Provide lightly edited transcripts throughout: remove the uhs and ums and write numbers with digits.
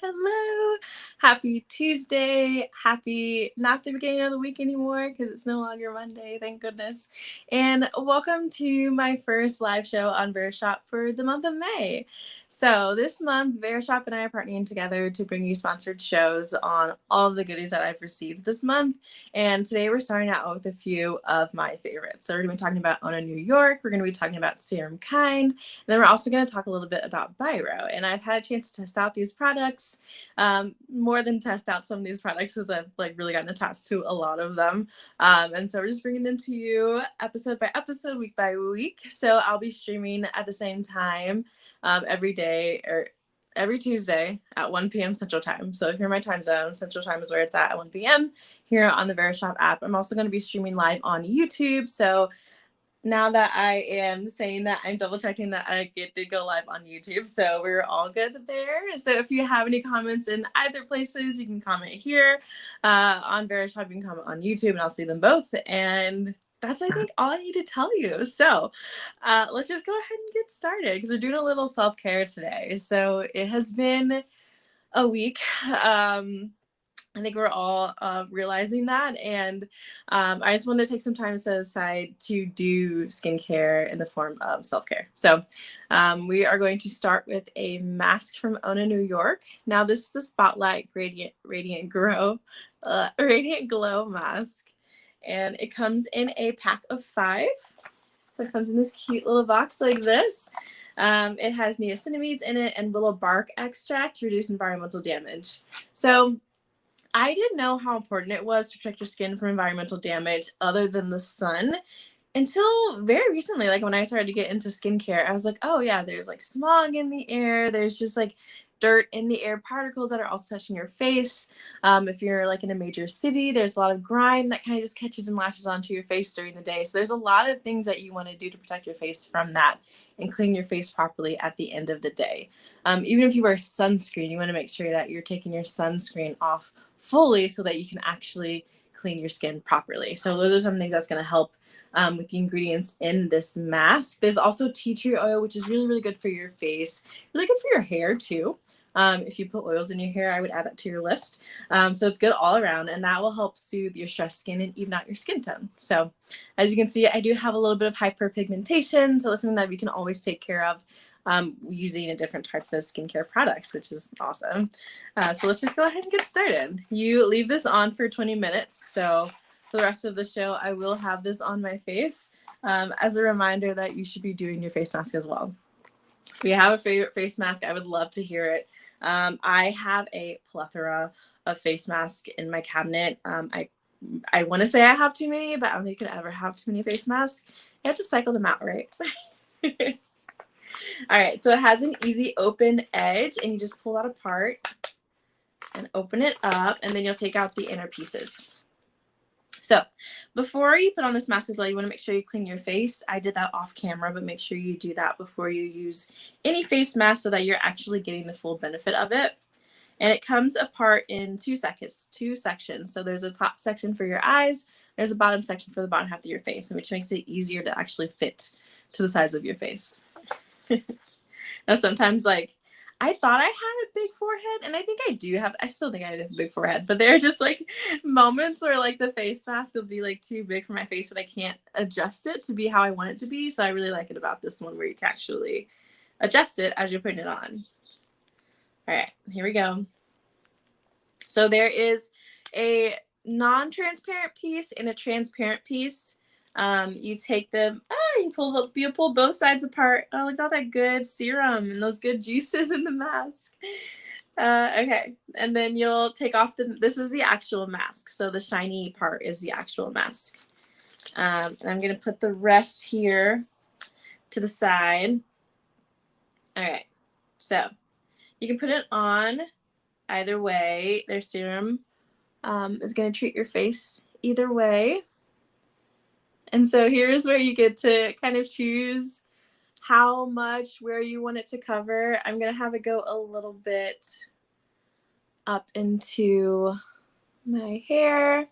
Hello. Happy Tuesday. Happy, not the beginning of the week anymore because it's no longer Monday, thank goodness. And welcome to my first live show on Verishop for the month of May. So this month, Verishop and I are partnering together to bring you sponsored shows on all of the goodies that I've received this month. And today we're starting out with a few of my favorites. So we're going to be talking about Ona New York. We're going to be talking about Serum Kind. And then we're also going to talk a little bit about Biro. And I've had a chance to test out these products, more than test out some of these products because I've really gotten attached to a lot of them. And so we're just bringing them to you episode by episode, week by week. So I'll be streaming at the same time every day, or every Tuesday at 1 p.m. Central Time. So if you're in my time zone, Central Time is where it's at 1 p.m. here on the Verishop app. I'm also going to be streaming live on YouTube. So now that I am saying that, I'm double checking that I did go live on YouTube. So we're all good there. So if you have any comments in either places, you can comment here on Verishop. You can comment on YouTube and I'll see them both. And that's, I think, all I need to tell you. So let's just go ahead and get started because we're doing a little self-care today. So it has been a week. I think we're all realizing that, and I just wanted to take some time to set aside to do skincare in the form of self-care. So we are going to start with a mask from Ona New York. Now this is the Spotlight Radiant Glow mask, and it comes in a pack of 5. So it comes in this cute little box like this. It has niacinamides in it and willow bark extract to reduce environmental damage. So I didn't know how important it was to protect your skin from environmental damage other than the sun until very recently. Like when I started to get into skincare, I was like, oh yeah, there's like smog in the air. There's just like dirt in the air, particles that are also touching your face. If you're like in a major city, there's a lot of grime that kind of just catches and lashes onto your face during the day. So there's a lot of things that you want to do to protect your face from that and clean your face properly at the end of the day. Even if you wear sunscreen, you want to make sure that you're taking your sunscreen off fully so that you can actually clean your skin properly. So those are some things that's going to help with the ingredients in this mask. There's also tea tree oil, which is really, really good for your face, really good for your hair too. If you put oils in your hair, I would add that to your list. So it's good all around, and that will help soothe your stressed skin and even out your skin tone. So as you can see, I do have a little bit of hyperpigmentation, so that's something that we can always take care of using different types of skincare products, which is awesome. So let's just go ahead and get started. You leave this on for 20 minutes, so for the rest of the show, I will have this on my face as a reminder that you should be doing your face mask as well. If you have a favorite face mask, I would love to hear it. I have a plethora of face masks in my cabinet. I want to say I have too many, but I don't think you can ever have too many face masks. You have to cycle them out, right? All right, so it has an easy open edge, and you just pull that apart and open it up, and then you'll take out the inner pieces. So before you put on this mask as well, you want to make sure you clean your face. I did that off camera, but make sure you do that before you use any face mask so that you're actually getting the full benefit of it. And it comes apart in two sections. So there's a top section for your eyes. There's a bottom section for the bottom half of your face, which makes it easier to actually fit to the size of your face. Now sometimes I thought I had a big forehead, and I think I do have, I still think I have a big forehead, but there are just moments where the face mask will be too big for my face, but I can't adjust it to be how I want it to be. So I really like it about this one where you can actually adjust it as you're putting it on. All right, here we go. So there is a non-transparent piece and a transparent piece. You take them, you pull both sides apart. Oh, look at all that good serum and those good juices in the mask. Okay, and then you'll take off this is the actual mask. So the shiny part is the actual mask. And I'm going to put the rest here to the side. All right, so you can put it on either way. Their serum is going to treat your face either way. And so here's where you get to kind of choose how much, where you want it to cover. I'm going to have it go a little bit up into my hair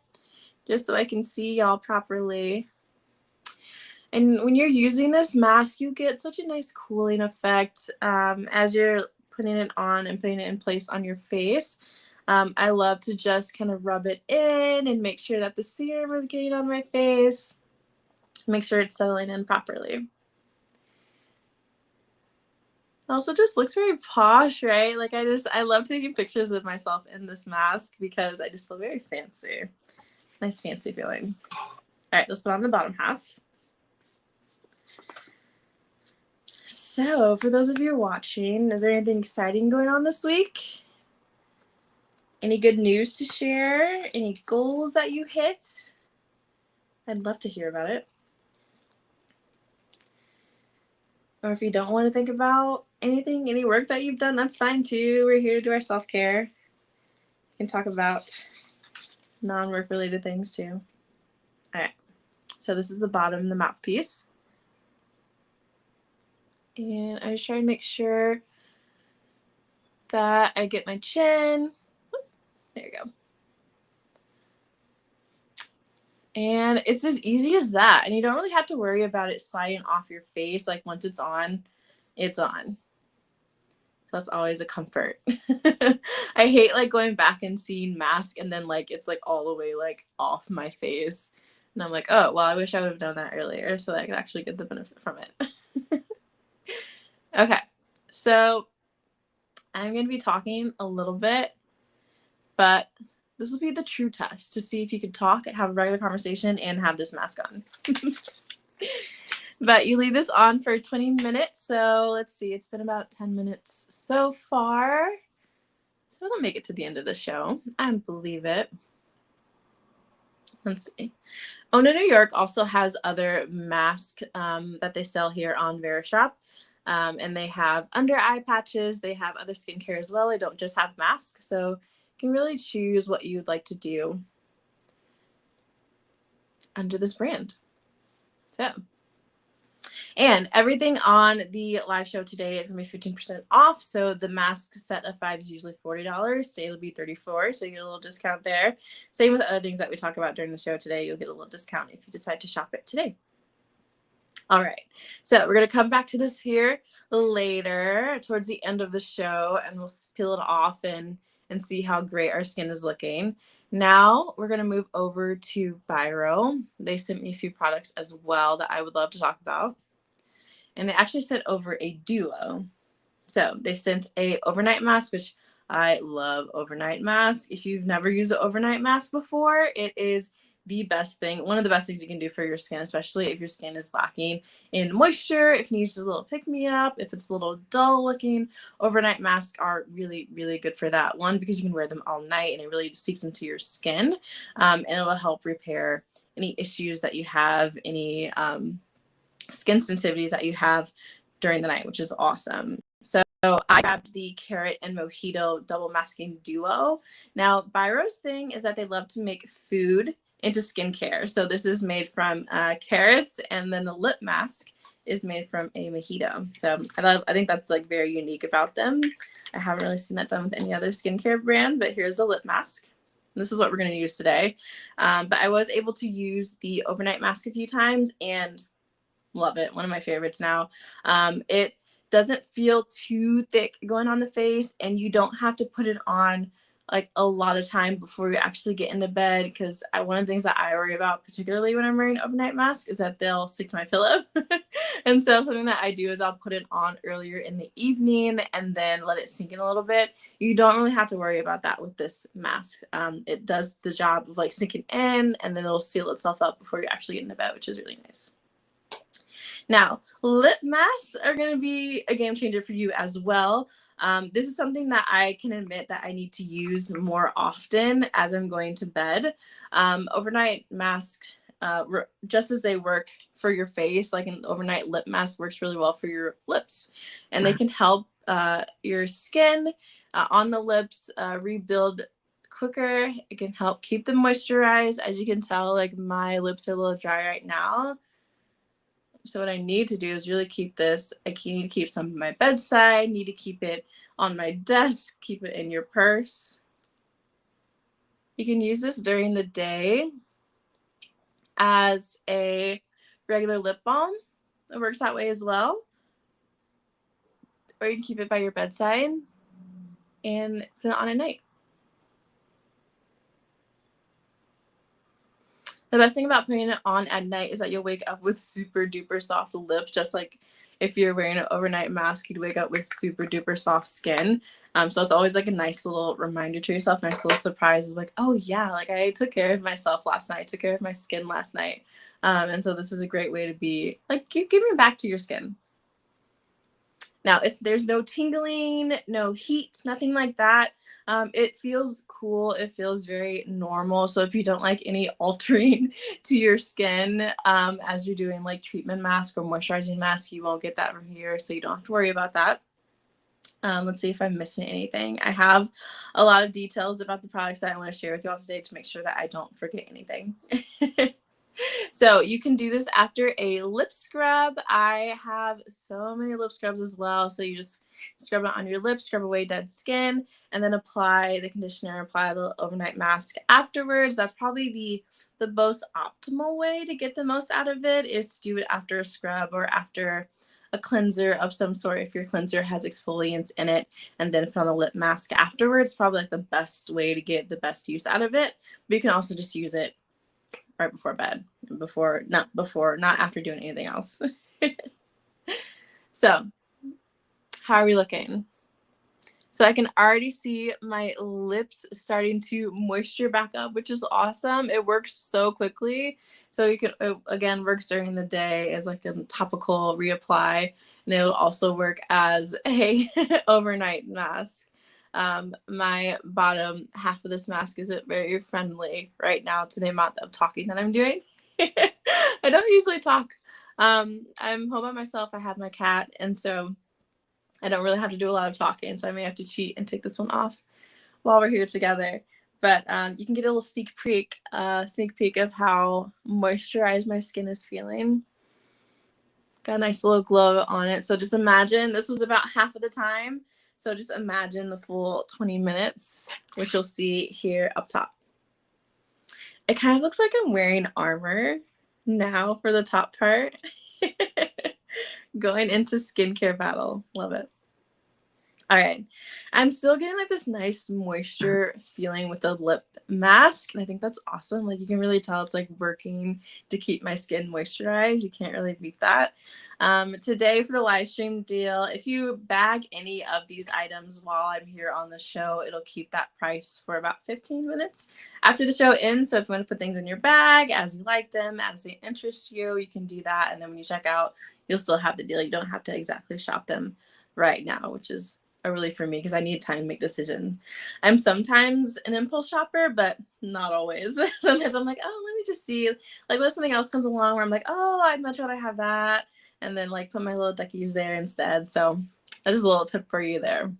just so I can see y'all properly. And when you're using this mask, you get such a nice cooling effect as you're putting it on and putting it in place on your face. I love to just kind of rub it in and make sure that the serum is getting on my face. Make sure it's settling in properly. It also just looks very posh, right? Like I love taking pictures of myself in this mask because I just feel very fancy. Nice fancy feeling. All right, let's put on the bottom half. So for those of you watching, is there anything exciting going on this week? Any good news to share? Any goals that you hit? I'd love to hear about it. Or if you don't want to think about anything, any work that you've done, that's fine too. We're here to do our self-care. We can talk about non-work related things too. All right, so this is the bottom, the mouthpiece. And I just try to make sure that I get my chin. There you go. And it's as easy as that. And you don't really have to worry about it sliding off your face. Like once it's on, it's on. So that's always a comfort. I hate like going back and seeing mask and then like it's like all the way like off my face. And I'm like, oh, well, I wish I would have done that earlier so that I could actually get the benefit from it. Okay, so I'm going to be talking a little bit, but this will be the true test to see if you can talk, have a regular conversation, and have this mask on. But you leave this on for 20 minutes, so let's see, it's been about 10 minutes so far. So it'll make it to the end of the show. I believe it. Let's see. Ona New York also has other masks that they sell here on Verishop. And they have under eye patches. They have other skincare as well. They don't just have masks. So you can really choose what you'd like to do under this brand. So, and everything on the live show today is going to be 15% off. So the mask set of 5 is usually $40. Today it'll be $34. So you get a little discount there. Same with the other things that we talk about during the show today. You'll get a little discount if you decide to shop it today. All right, so we're going to come back to this here later towards the end of the show, and we'll peel it off and see how great our skin is looking. Now we're going to move over to Biro. They sent me a few products as well that I would love to talk about. And they actually sent over a duo. So they sent a overnight mask, which I love overnight mask. If you've never used an overnight mask before, it is the best thing, one of the best things you can do for your skin, especially if your skin is lacking in moisture, if it needs a little pick-me-up, if it's a little dull looking. Overnight masks are really, really good for that. One, because you can wear them all night and it really sinks into your skin, and it will help repair any issues that you have, any skin sensitivities that you have during the night, which is awesome. So I grabbed the Carrot and Mojito double masking duo. Now, Biro's thing is that they love to make food into skincare. So this is made from carrots, and then the lip mask is made from a Mojito. So I think that's like very unique about them. I haven't really seen that done with any other skincare brand, but here's a lip mask. This is what we're going to use today. But I was able to use the overnight mask a few times and love it. One of my favorites now. It doesn't feel too thick going on the face, and you don't have to put it on like a lot of time before you actually get into bed, because one of the things that I worry about, particularly when I'm wearing an overnight mask, is that they'll stick to my pillow. And so something that I do is I'll put it on earlier in the evening and then let it sink in a little bit. You don't really have to worry about that with this mask. It does the job of like sinking in, and then it'll seal itself up before you actually get into bed, which is really nice. Now, lip masks are going to be a game changer for you as well. This is something that I can admit that I need to use more often as I'm going to bed. Overnight masks, just as they work for your face, like an overnight lip mask works really well for your lips. And they can help your skin on the lips rebuild quicker. It can help keep them moisturized. As you can tell, like my lips are a little dry right now. So what I need to do is really keep this. I need to keep some at my bedside, need to keep it on my desk, keep it in your purse. You can use this during the day as a regular lip balm. It works that way as well. or you can keep it by your bedside and put it on at night. The best thing about putting it on at night is that you'll wake up with super duper soft lips, just like if you're wearing an overnight mask, you'd wake up with super duper soft skin. So it's always like a nice little reminder to yourself, nice little surprise, like, oh yeah, like I took care of myself last night, I took care of my skin last night. And so this is a great way to be like giving back to your skin. Now, there's no tingling, no heat, nothing like that. It feels cool. It feels very normal. So if you don't like any altering to your skin as you're doing like treatment mask or moisturizing mask, you won't get that from here. So you don't have to worry about that. Let's see if I'm missing anything. I have a lot of details about the products that I want to share with you all today to make sure that I don't forget anything. So you can do this after a lip scrub. I have so many lip scrubs as well. So you just scrub it on your lips, scrub away dead skin, and then apply the conditioner, apply the overnight mask afterwards. That's probably the most optimal way to get the most out of it, is to do it after a scrub or after a cleanser of some sort if your cleanser has exfoliants in it, and then put on the lip mask afterwards. Probably like the best way to get the best use out of it. But you can also just use it right before bed, not after doing anything else. So how are we looking? So I can already see my lips starting to moisture back up, which is awesome. It works so quickly. So you can, again, works during the day as like a topical reapply, and it'll also work as a overnight mask. My bottom half of this mask isn't very friendly right now to the amount of talking that I'm doing. I don't usually talk. I'm home by myself. I have my cat, and so I don't really have to do a lot of talking, so I may have to cheat and take this one off while we're here together. But you can get a little sneak peek of how moisturized my skin is feeling. Got a nice little glow on it. So just imagine, this was about half of the time. So just imagine the full 20 minutes, which you'll see here up top. It kind of looks like I'm wearing armor now for the top part. Going into skincare battle. Love it. All right. I'm still getting like this nice moisture feeling with the lip mask, and I think that's awesome. Like you can really tell it's like working to keep my skin moisturized. You can't really beat that. Today for the live stream deal, if you bag any of these items while I'm here on the show, it'll keep that price for about 15 minutes after the show ends. So if you want to put things in your bag as you like them, as they interest you, you can do that. And then when you check out, you'll still have the deal. You don't have to exactly shop them right now, which is a relief for me because I need time to make decisions. I'm sometimes an impulse shopper, but not always. Sometimes I'm like, oh, let me just see. Like, what if something else comes along where I'm like, oh, I'd much rather have that, and then like put my little duckies there instead. So that's just a little tip for you there.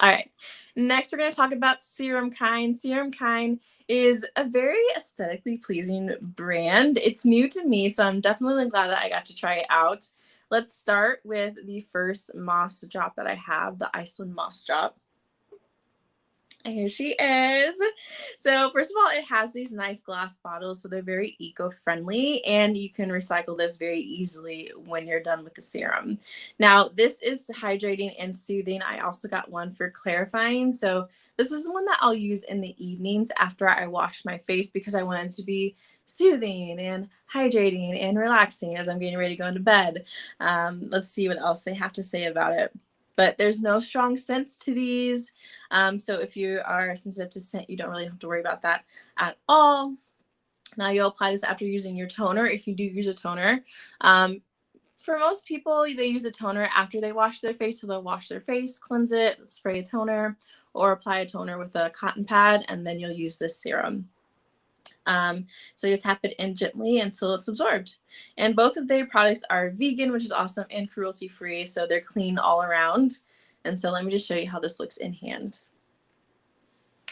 All right, next we're going to talk about Serum Kind. Serum Kind is a very aesthetically pleasing brand. It's new to me, so I'm definitely glad that I got to try it out. Let's start with the first moss drop that I have, the Iceland moss drop. And here she is. So first of all, it has these nice glass bottles, so they're very eco-friendly, and you can recycle this very easily when you're done with the serum. Now, this is hydrating and soothing. I also got one for clarifying. So this is one that I'll use in the evenings after I wash my face because I want it to be soothing and hydrating and relaxing as I'm getting ready to go into bed. Let's see what else they have to say about it. But there's no strong scents to these. So if you are sensitive to scent, you don't really have to worry about that at all. Now you'll apply this after using your toner, if you do use a toner. For most people, they use a toner after they wash their face. So they'll wash their face, cleanse it, spray a toner, or apply a toner with a cotton pad, and then you'll use this serum. So you tap it in gently until it's absorbed. And both of their products are vegan, which is awesome, and cruelty-free, so they're clean all around. And so let me just show you how this looks in hand.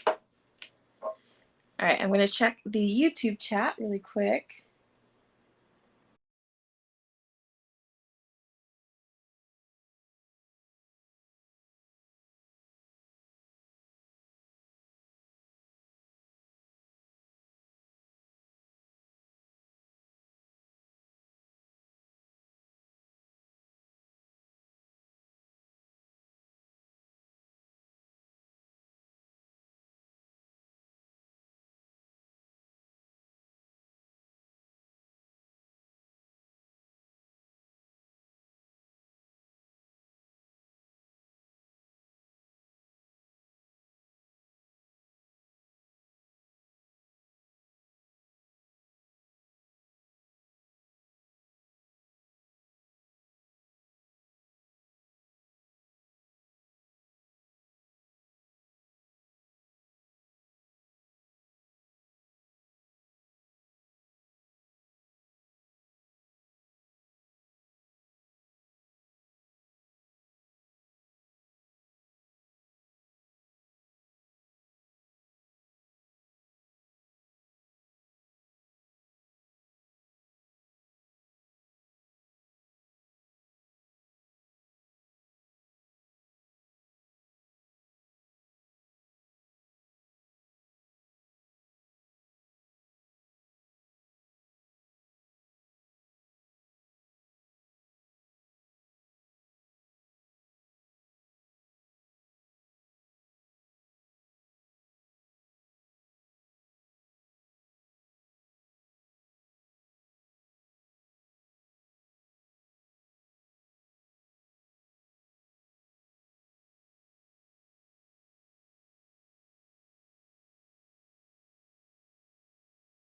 All right, I'm going to check the YouTube chat really quick.